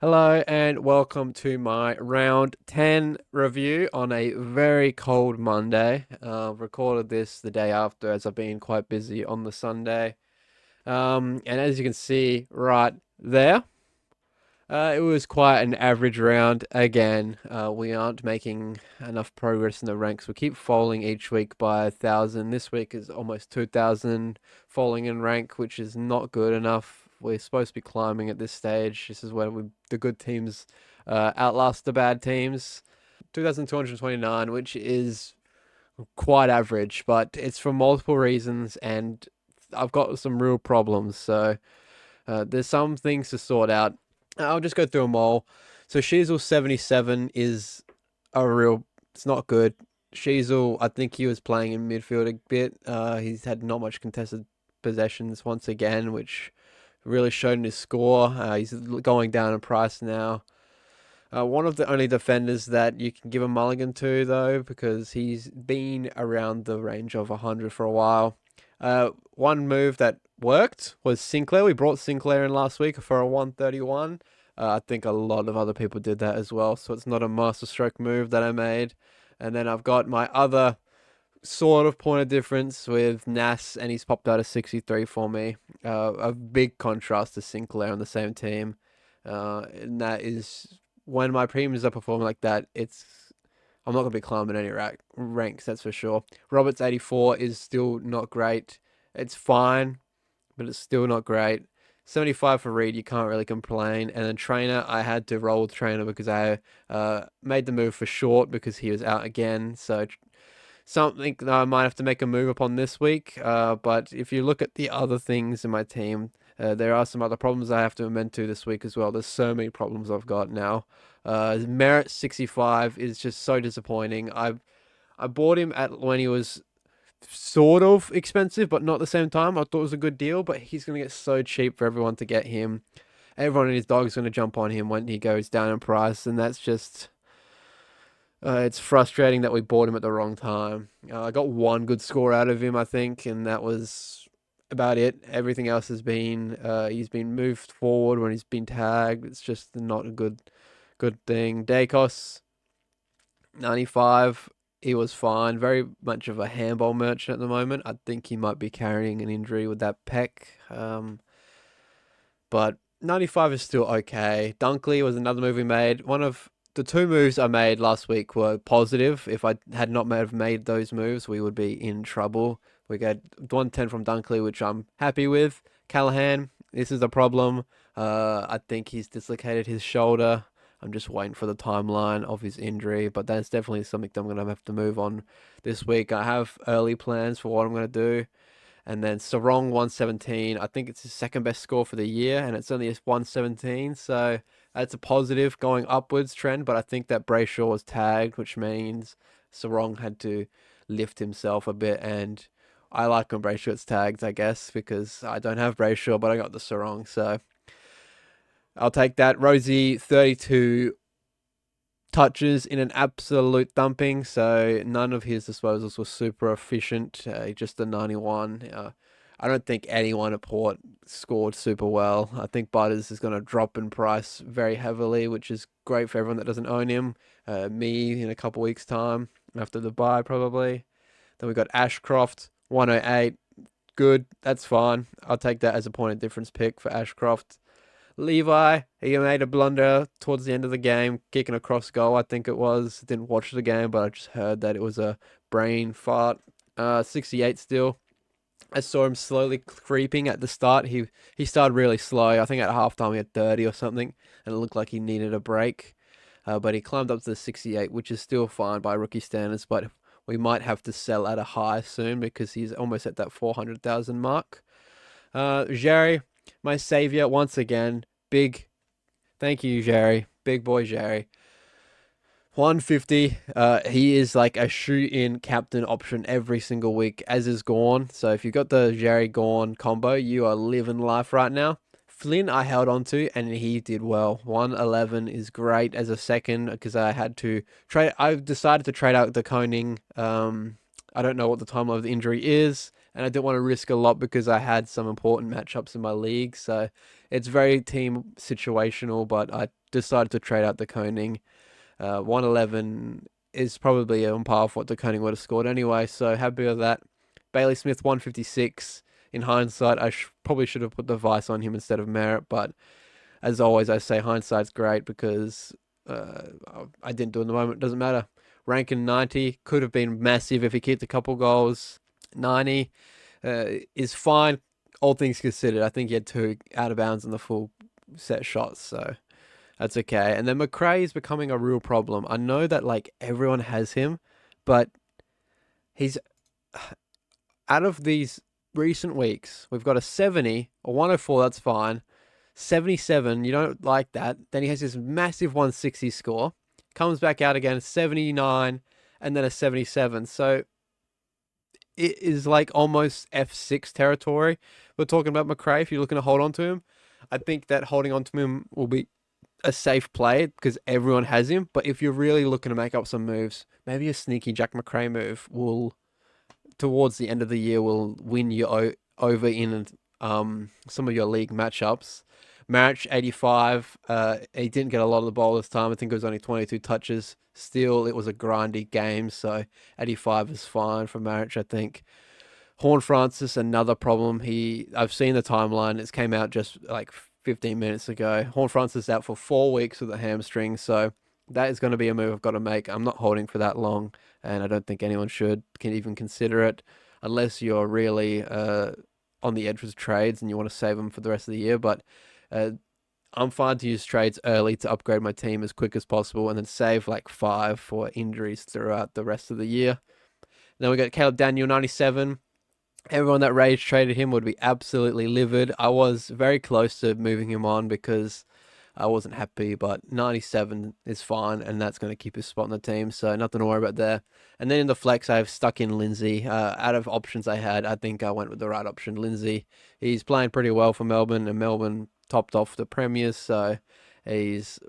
Hello and welcome to my round 10 review on a very cold Monday. Recorded this the day after as I've been quite busy on the Sunday. And as you can see right there, it was quite an average round. Again, we aren't making enough progress in the ranks. We keep falling each week by 1,000. This week is almost 2,000 falling in rank, which is not good enough. We're supposed to be climbing at this stage. This is where the good teams outlast the bad teams. 2,229, which is quite average, but it's for multiple reasons, and I've got some real problems. So there's some things to sort out. I'll just go through them all. So Sheasel 77 is a real. It's not good. Sheasel, I think he was playing in midfield a bit. He's had not much contested possessions once again, which really showed in his score. He's going down in price now. One of the only defenders that you can give a mulligan to, though, because he's been around the range of 100 for a while. One move that worked was Sinclair. We brought Sinclair in last week for a 131. I think a lot of other people did that as well, so it's not a masterstroke move that I made. And then I've got my other sort of point of difference with Nas, and he's popped out a 63 for me. A big contrast to Sinclair on the same team. And that is when my premiums are performing like that, I'm not going to be climbing any ranks, that's for sure. Roberts 84 is still not great. It's fine, but it's still not great. 75 for Reed, you can't really complain. And then Trainer, I had to roll with Trainer because I made the move for Short because he was out again. So something that I might have to make a move upon this week. But if you look at the other things in my team, there are some other problems I have to amend to this week as well. There's so many problems I've got now. Merit 65 is just so disappointing. I bought him at when he was sort of expensive, but not at the same time. I thought it was a good deal, but he's going to get so cheap for everyone to get him. Everyone and his dog is going to jump on him when he goes down in price, and that's just it's frustrating that we bought him at the wrong time. I got one good score out of him, I think, and that was about it. Everything else has been he's been moved forward when he's been tagged. It's just not a good thing. Dacos 95. He was fine. Very much of a handball merchant at the moment. I think he might be carrying an injury with that pec. But 95 is still okay. Dunkley was another move we made. One of the two moves I made last week were positive. If I had not have made those moves, we would be in trouble. We got 110 from Dunkley, which I'm happy with. Callahan, this is a problem. I think he's dislocated his shoulder. I'm just waiting for the timeline of his injury, but that's definitely something that I'm going to have to move on this week. I have early plans for what I'm going to do. And then Sarong 117. I think it's his second best score for the year, and it's only 117. So that's a positive going upwards trend. But I think that Brayshaw was tagged, which means Sarong had to lift himself a bit. And I like when Brayshaw gets tagged, I guess, because I don't have Brayshaw, but I got the Sarong. So I'll take that. Rosie 32 touches in an absolute thumping, so none of his disposals were super efficient. Just a 91. I don't think anyone at Port scored super well. I think Butters is going to drop in price very heavily, which is great for everyone that doesn't own him. Me in a couple weeks' time after the bye, probably. Then we got Ashcroft 108. Good, that's fine. I'll take that as a point of difference pick for Ashcroft. Levi, he made a blunder towards the end of the game, kicking a cross goal, I think it was. Didn't watch the game, but I just heard that it was a brain fart. 68 still. I saw him slowly creeping at the start. He started really slow. I think at halftime he had 30 or something, and it looked like he needed a break. But he climbed up to the 68, which is still fine by rookie standards, but we might have to sell at a high soon because he's almost at that 400,000 mark. Jerry, my savior, once again. Big thank you, Jerry. Big boy Jerry. 150. He is like a shoot-in captain option every single week, as is Gorn. So if you've got the Jerry Gorn combo, you are living life right now. Flynn I held on to, and he did well. 111 is great as a second because I had to trade. I decided to trade out the Koning. I don't know what the time of the injury is, and I didn't want to risk a lot because I had some important matchups in my league. So it's very team situational, but I decided to trade out the Koning. 111 is probably on par with what the Koning would have scored anyway, so happy with that. Bailey Smith 156. In hindsight, I probably should have put the Vice on him instead of Merritt, but as always, I say hindsight's great because uh, I didn't do it in the moment. It doesn't matter. Ranking 90 could have been massive if he kicked a couple goals. 90 is fine, all things considered. I think he had two out of bounds in the full set shots, so that's okay. And then McRae is becoming a real problem. I know that like everyone has him, but he's out of these recent weeks, we've got a 70, a 104, that's fine. 77, you don't like that. Then he has this massive 160 score, comes back out again, 79, and then a 77. So it is like almost F6 territory. We're talking about McRae. If you're looking to hold on to him, I think that holding on to him will be a safe play because everyone has him. But if you're really looking to make up some moves, maybe a sneaky Jack McRae move will, towards the end of the year, will win you over in some of your league matchups. Marich 85. He didn't get a lot of the ball this time. I think it was only 22 touches. Still, it was a grindy game, so 85 is fine for Marich, I think. Horn Francis, another problem. I've seen the timeline. It came out just like 15 minutes ago. Horn Francis out for 4 weeks with a hamstring, so that is going to be a move I've got to make. I'm not holding for that long, and I don't think anyone can even consider it unless you're really on the edge with trades and you want to save them for the rest of the year. But I'm fine to use trades early to upgrade my team as quick as possible and then save like 5 for injuries throughout the rest of the year. Then we got Caleb Daniel, 97. Everyone that rage traded him would be absolutely livid. I was very close to moving him on because I wasn't happy, but 97 is fine, and that's going to keep his spot on the team, so nothing to worry about there. And then in the flex, I've stuck in Lindsay. Out of options I had, I think I went with the right option, Lindsay. He's playing pretty well for Melbourne, and Melbourne topped off the premiers, so he's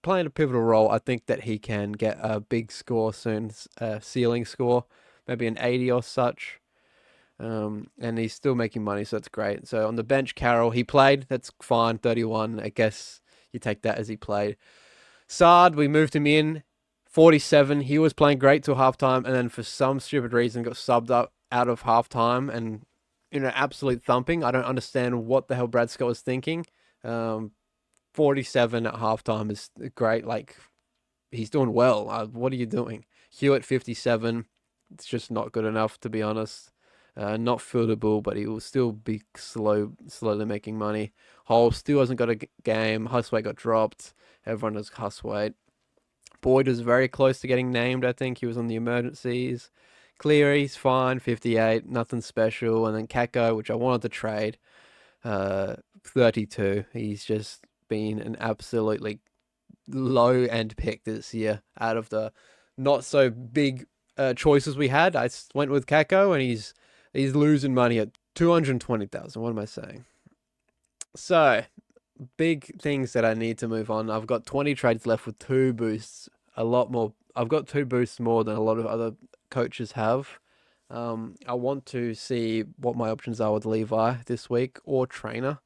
playing a pivotal role. I think that he can get a big score soon, a ceiling score, maybe an 80 or such. And he's still making money, so that's great. So on the bench, Carroll, he played. That's fine, 31. I guess you take that as he played. Sard, we moved him in, 47. He was playing great till halftime, and then for some stupid reason got subbed up out of halftime and in an absolute thumping. I don't understand what the hell Brad Scott was thinking. 47 at halftime is great. Like, he's doing well. What are you doing? Hewitt, 57. It's just not good enough, to be honest. Not fieldable, but he will still be slowly making money. Hole still hasn't got a game. Huswaite got dropped. Everyone has Huswaite. Boyd was very close to getting named, I think. He was on the emergencies. Cleary's fine, 58. Nothing special. And then Kako, which I wanted to trade, 32. He's just been an absolutely low-end pick this year. Out of the not so big choices we had, I went with Kako, and he's losing money at 220,000. What am I saying? So, big things that I need to move on. I've got 20 trades left with 2 boosts. A lot more. I've got 2 boosts more than a lot of other coaches have. I want to see what my options are with Levi this week or Trainer.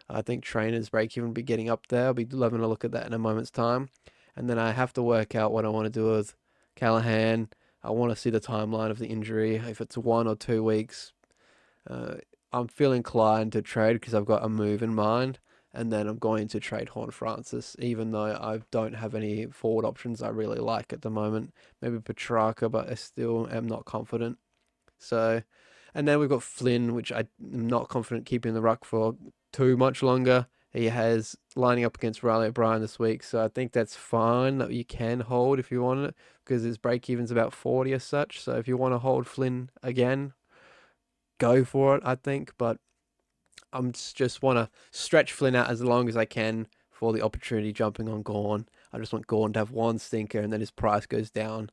I think Trainer's break even will be getting up there. I'll be having a look at that in a moment's time. And then I have to work out what I want to do with Callahan. I want to see the timeline of the injury. If it's 1 or 2 weeks, I'm feeling inclined to trade because I've got a move in mind. And then I'm going to trade Horn Francis, even though I don't have any forward options I really like at the moment. Maybe Petrarca, but I still am not confident. So, and then we've got Flynn, which I'm not confident keeping the ruck for too much longer. He has lining up against Riley O'Brien this week, so I think that's fine that you can hold if you want it, because his break even's about 40 or such. So if you want to hold Flynn again, go for it, I think. But I'm just want to stretch Flynn out as long as I can for the opportunity jumping on Gawn. I just want Gawn to have one stinker and then his price goes down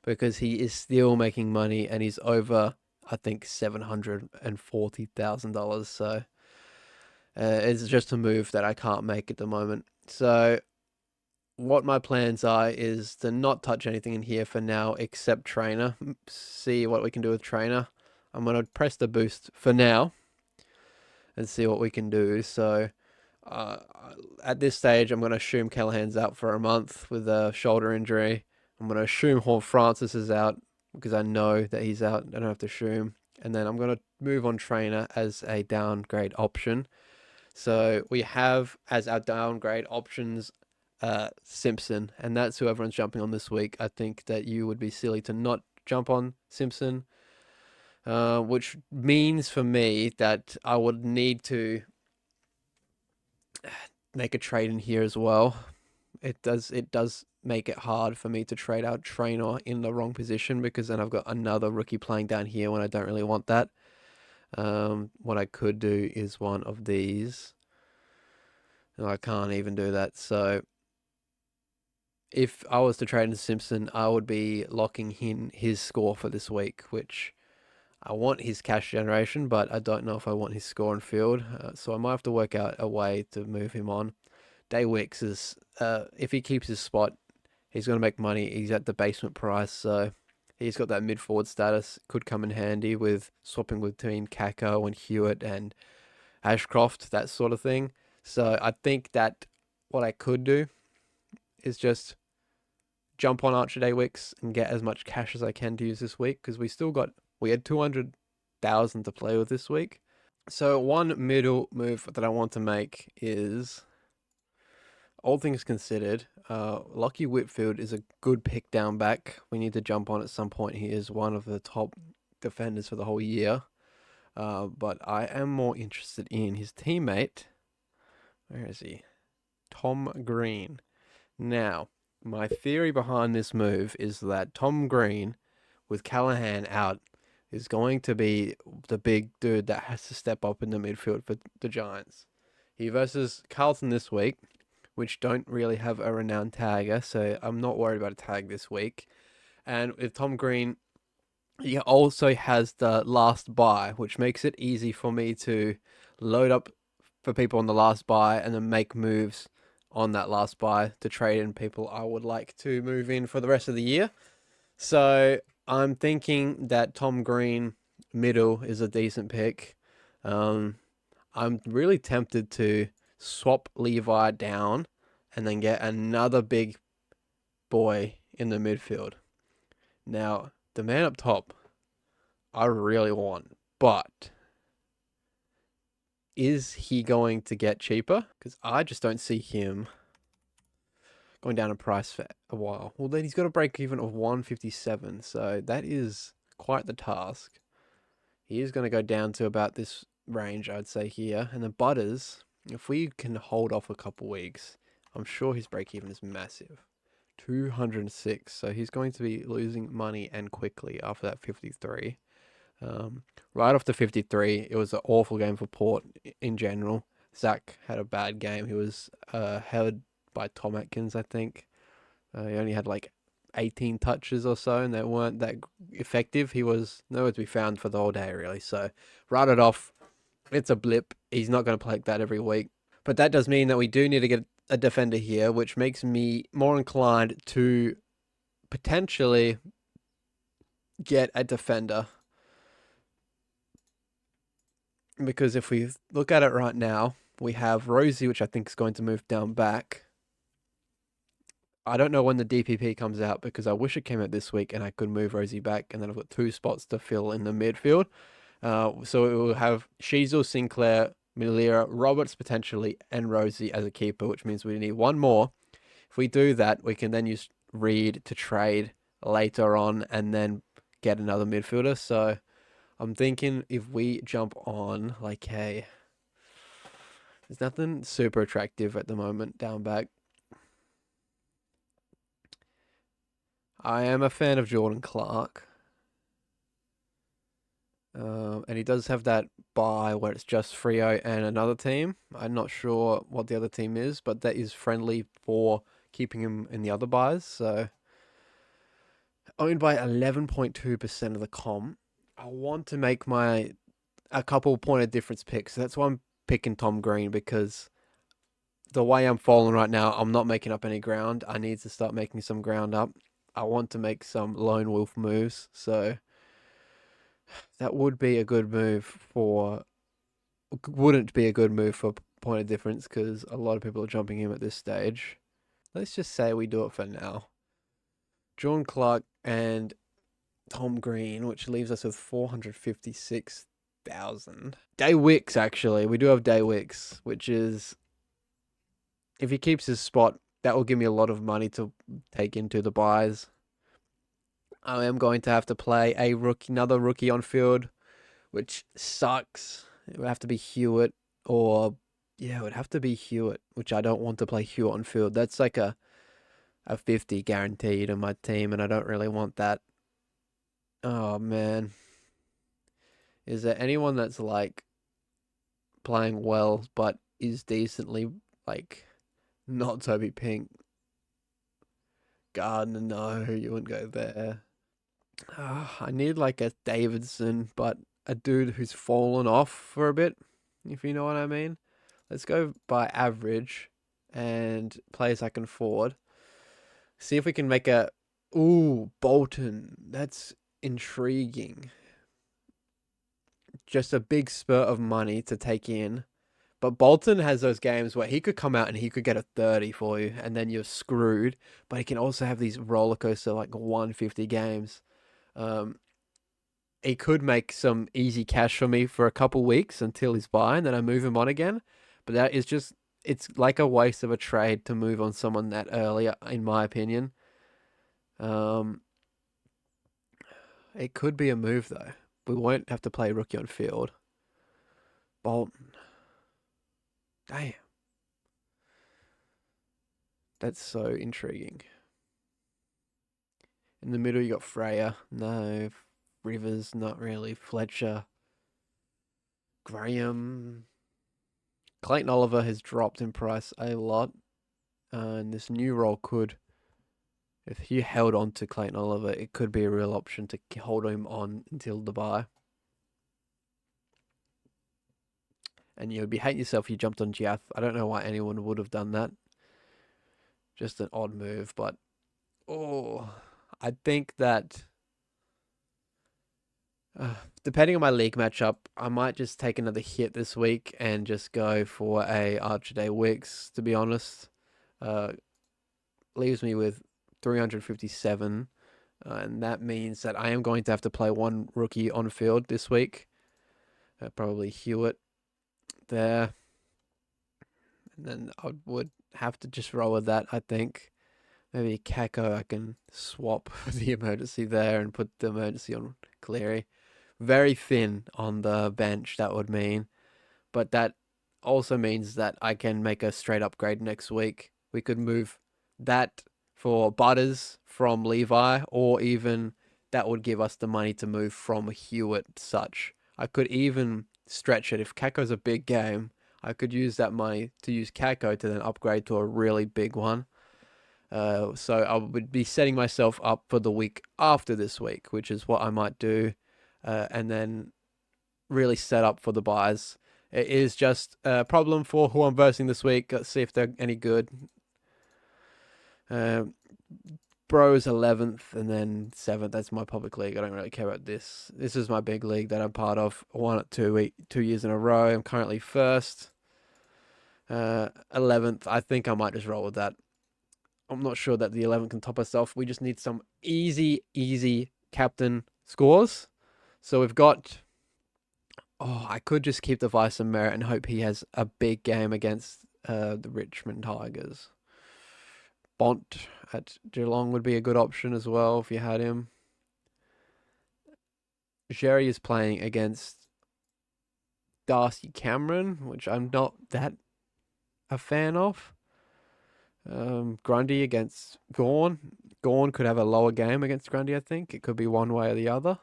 because he is still making money and he's over, I think, $740,000. So it's just a move that I can't make at the moment. So what my plans are is to not touch anything in here for now except Trainer. See what we can do with Trainer. I'm going to press the boost for now and see what we can do. So uh, at this stage, I'm going to assume Callahan's out for a month with a shoulder injury. I'm going to assume Horn Francis is out because I know that he's out. I don't have to assume. And then I'm going to move on Trainer as a downgrade option. So we have as our downgrade options Simpson, and that's who everyone's jumping on this week. I think that you would be silly to not jump on Simpson, which means for me that I would need to make a trade in here as well. It does make it hard for me to trade out Trainer in the wrong position because then I've got another rookie playing down here when I don't really want that. What I could do is one of these. No, I can't even do that. So if I was to trade in Simpson, I would be locking in his score for this week, which I want his cash generation, but I don't know if I want his score on field. So I might have to work out a way to move him on. Day Wicks is, if he keeps his spot, he's going to make money. He's at the basement price, so he's got that mid forward status. Could come in handy with swapping between Kako and Hewitt and Ashcroft, that sort of thing. So I think that what I could do is just jump on Archer Day Wicks and get as much cash as I can to use this week because we had 200,000 to play with this week. So one middle move that I want to make is, all things considered, Lockie Whitfield is a good pick down back. We need to jump on at some point. He is one of the top defenders for the whole year. But I am more interested in his teammate. Where is he? Tom Green. Now, my theory behind this move is that Tom Green, with Callahan out, is going to be the big dude that has to step up in the midfield for the Giants. He versus Carlton this week, which don't really have a renowned tagger, so I'm not worried about a tag this week. And with Tom Green, he also has the last buy, which makes it easy for me to load up for people on the last buy and then make moves on that last buy to trade in people I would like to move in for the rest of the year. So I'm thinking that Tom Green middle is a decent pick. I'm really tempted to swap Levi down and then get another big boy in the midfield. Now, the man up top, I really want, but is he going to get cheaper? Because I just don't see him going down in price for a while. Well, then he's got a break even of 157, so that is quite the task. He is going to go down to about this range, I'd say, here. And the Butters, if we can hold off a couple weeks, I'm sure his break even is massive. 206, so he's going to be losing money and quickly after that 53. Right off the 53, it was an awful game for Port in general. Zach had a bad game. He was held by Tom Atkins, I think. He only had like 18 touches or so, and they weren't that effective. He was nowhere to be found for the whole day, really. So, write it off. It's a blip. He's not going to play like that every week. But that does mean that we do need to get a defender here, which makes me more inclined to potentially get a defender. Because if we look at it right now, we have Rosie, which I think is going to move down back. I don't know when the DPP comes out because I wish it came out this week and I could move Rosie back, and then I've got 2 spots to fill in the midfield. So it will have Sheasel, Sinclair, Milira, Roberts potentially, and Rosie as a keeper, which means we need one more. If we do that, we can then use Reed to trade later on and then get another midfielder. So I'm thinking if we jump on like there's nothing super attractive at the moment down back. I am a fan of Jordan Clark. And he does have that buy where it's just Freo and another team. I'm not sure what the other team is, but that is friendly for keeping him in the other buys. So owned by 11.2% of the comp. I want to make a couple point of difference picks. So that's why I'm picking Tom Green, because the way I'm falling right now, I'm not making up any ground. I need to start making some ground up. I want to make some lone wolf moves. So That would be a good move for. Wouldn't be a good move for point of difference because a lot of people are jumping him at this stage. Let's just say we do it for now. John Clark and Tom Green, which leaves us with 456,000. Day Wicks, actually. We do have Day Wicks, which is, if he keeps his spot, that will give me a lot of money to take into the buys. I am going to have to play another rookie on field, which sucks. It would have to be Hewitt or, yeah, it would have to be Hewitt, which I don't want to play Hewitt on field. That's like a 50 guaranteed in my team, and I don't really want that. Oh, man. Is there anyone that's like playing well but is decently like not Toby Pink? Gardner, no, you wouldn't go there. I need like a Davidson, but a dude who's fallen off for a bit, if you know what I mean. Let's go by average and players I can afford. See if we can make a. Ooh, Bolton. That's intriguing. Just a big spurt of money to take in. But Bolton has those games where he could come out and he could get a 30 for you, and then you're screwed. But he can also have these roller coaster like 150 games. Um, he could make some easy cash for me for a couple weeks until he's buy, and then I move him on again. But that is just, it's like a waste of a trade to move on someone that early, in my opinion. Um, it could be a move though. We won't have to play rookie on field. Bolton. Damn. That's so intriguing. In the middle, you got Freya. No. Rivers, not really. Fletcher. Graham. Clayton Oliver has dropped in price a lot. And this new role could, if you held on to Clayton Oliver, it could be a real option to hold him on until the buy. And you'd be hating yourself if you jumped on Giath. I don't know why anyone would have done that. Just an odd move, but I think that depending on my league matchup, I might just take another hit this week and just go for a Archer Day Wicks, to be honest. Leaves me with 357, and that means that I am going to have to play one rookie on field this week. Probably Hewitt there. And then I would have to just roll with that, I think. Maybe Kako I can swap the emergency there and put the emergency on Cleary. Very thin on the bench, that would mean. But that also means that I can make a straight upgrade next week. We could move that for Butters from Levi, or even that would give us the money to move from Hewitt such. I could even stretch it. If Kako's a big game, I could use that money to use Kako to then upgrade to a really big one. So I would be setting myself up for the week after this week, which is what I might do, and then really set up for the buys. It is just a problem for who I'm versing this week. Let's see if they're any good. Bro's 11th and then 7th. That's my public league. I don't really care about this. This is my big league that I'm part of. I won it 2 years in a row. I'm currently first. 11th. I think I might just roll with that. I'm not sure that the 11th can top us off. We just need some easy captain scores. So we've got. Oh, I could just keep the Vice and Merit and hope he has a big game against the Richmond Tigers. Bont at Geelong would be a good option as well if you had him. Jerry is playing against Darcy Cameron, which I'm not that a fan of. Grundy against Gawn. Gawn could have a lower game against Grundy, I think. It could be one way or the other.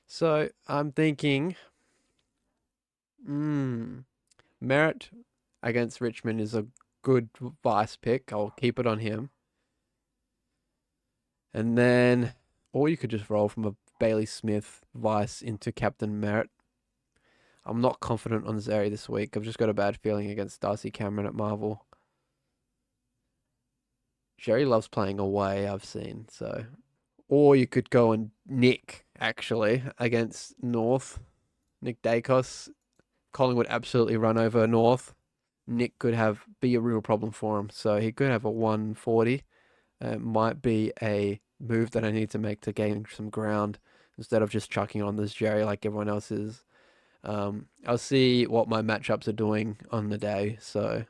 So I'm thinking Merritt against Richmond is a good vice pick. I'll keep it on him. And then, or you could just roll from a Bailey Smith vice into Captain Merritt. I'm not confident on Zeri this week. I've just got a bad feeling against Darcy Cameron at Marvel. Jerry loves playing away, I've seen. So, or you could go and Nick actually, against North. Nick Dacos. Collingwood absolutely run over North. Nick could be a real problem for him. So he could have a 140. It might be a move that I need to make to gain some ground instead of just chucking on this Jerry like everyone else is. I'll see what my matchups are doing on the day. So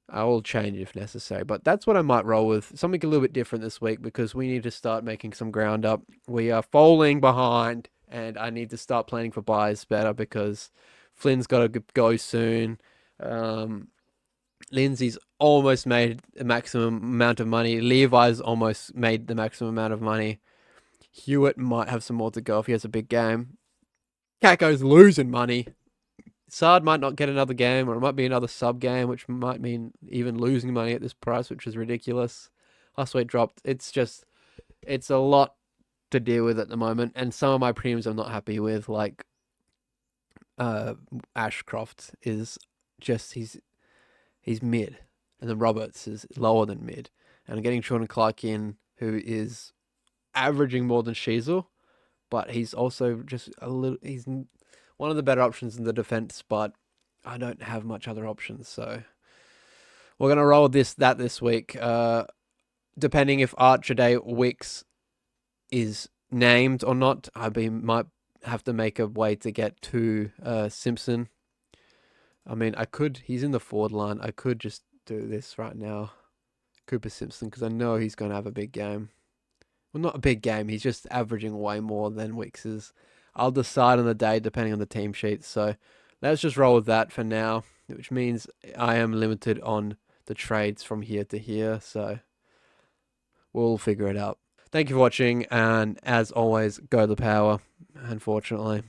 I will change if necessary. But that's what I might roll with. Something a little bit different this week because we need to start making some ground up. We are falling behind, and I need to start planning for buys better because Flynn's got to go soon. Lindsay's almost made the maximum amount of money. Levi's almost made the maximum amount of money. Hewitt might have some more to go if he has a big game. Kako's losing money. Sard might not get another game, or it might be another sub game, which might mean even losing money at this price, which is ridiculous. Hustweight dropped. It's a lot to deal with at the moment, and some of my premiums I'm not happy with, like Ashcroft is just he's mid, and then Roberts is lower than mid, and I'm getting Sean Clark in, who is averaging more than Sheasel, but he's also just he's one of the better options in the defense, but I don't have much other options, so we're gonna roll this week. Depending if Archer Day Wicks is named or not, might have to make a way to get to Simpson. I mean, he's in the forward line. I could just do this right now, Cooper Simpson, because I know he's going to have a big game. Well, not a big game. He's just averaging way more than Wicks is. I'll decide on the day depending on the team sheet. So let's just roll with that for now, which means I am limited on the trades from here to here. So we'll figure it out. Thank you for watching. And as always, go the power, unfortunately.